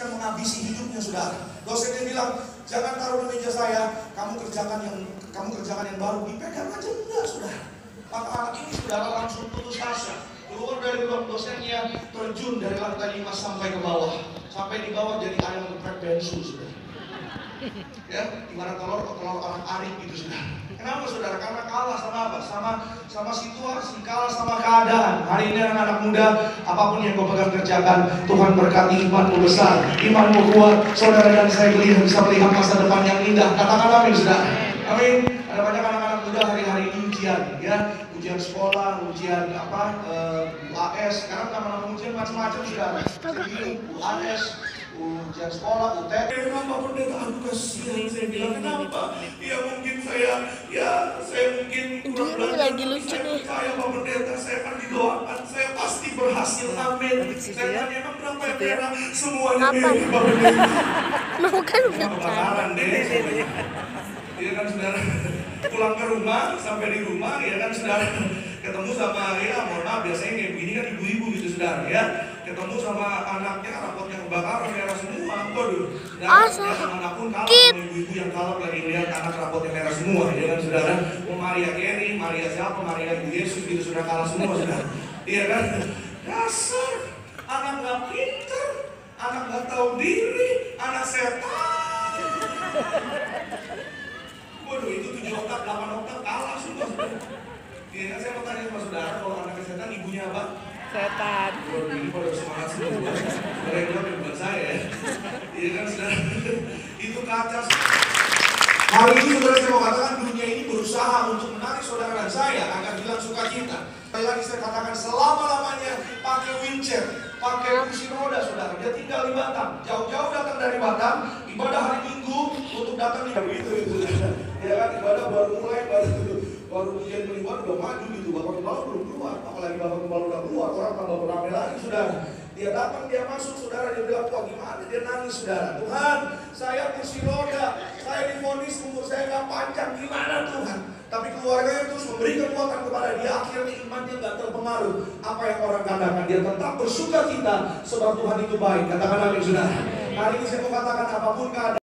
bisa menghabisi hidupnya, saudara. Dosennya bilang, jangan taruh di meja saya, kamu kerjakan yang baru, dipegang aja, enggak, saudara. Maka anak ini, saudara, langsung putus asa. Keluar dari ruang dosennya, terjun dari lantai 5 sampai ke bawah. Sampai di bawah jadi ayam geprek bensu, saudara. Ya, gimana telur orang arik gitu, saudara. Kenapa, saudara? Karena kalah sama apa? Sama situasi, kalah sama keadaan. Hari ini anak-anak muda, apapun yang kau pegang kerjakan, Tuhan berkati imanmu besar, imanmu kuat. Saudara dan saya bisa melihat masa depan yang indah. Katakan amin, saudara. Amin. Ada banyak anak-anak muda hari-hari ini ujian, ya, ujian sekolah, ujian UAS. Sekarang nama-nama ujian macam-macam, saudara. UAS, ujian sekolah, UTS. Kenapa pendeta? Aku kasihan, saya bilang kenapa? Ya mungkin saya mungkin kurang belajar. Lagi lucu nih. Saya Pak Pendeta, saya akan didoakan, saya pasti berhasil, amin. Saya tanya emang berapa ya pera? Semuanya mirip Pak Pendeta. Lo kan udah Kebakaran deh. Iya kan, saudara. Pulang ke rumah, sampai di rumah, ya kan, saudara. Ketemu sama, ya mohon maaf, biasanya kayak begini kan ibu-ibu gitu, saudara, ya. Ketemu sama anaknya, rapotnya kebakaran, merah semua, waduh. Dan anak pun kalah sama ibu-ibu yang kalah lagi lihat anak rapotnya merah semua, ya kan, saudara. Mau Maria Carey, Maria siapa, Maria Ibu Yesus gitu, sudah kalah semua, saudara. Iya kan? Dasar, anak gak pinter, anak gak tahu diri, anak setan. Waduh, itu 7 oktav, 8 oktav kalah semua, saudara. Iya kan, saya mau tanya sama saudara, kalau anak setan ibunya apa? setan. Waduh, ini pada semangat semua. Saudara yang jawab bukan saya, ya. Iya kan, saudara? Itu kaca. Hari ini, saudara, saya mau katakan dunia ini berusaha untuk menarik saudara dan saya agar hilang sukacita. Sekali lagi saya katakan, selama-lamanya pakai wheelchair, pakai kursi roda, saudara. Dia tinggal di Batam, jauh-jauh datang dari Batam, ibadah hari Minggu untuk datang di itu. Ya kan, ibadah baru mulai, baru ujian kelima udah maju gitu, Bapak Gembala belum keluar, apalagi Bapak Gembala udah keluar, orang tambah beramai lagi, saudara. Dia datang, dia masuk, saudara, dia bilang, wah gimana, dia nangis, saudara. Tuhan, saya kursi roda, saya divonis umur saya gak panjang, gimana Tuhan? Tapi keluarganya terus memberi kekuatan kepada dia, akhirnya imannya gak terpengaruh. Apa yang orang katakan, dia tetap bersuka cita, sebab Tuhan itu baik. Katakan amin, saudara. Hari ini saya mau katakan apapun keadaan.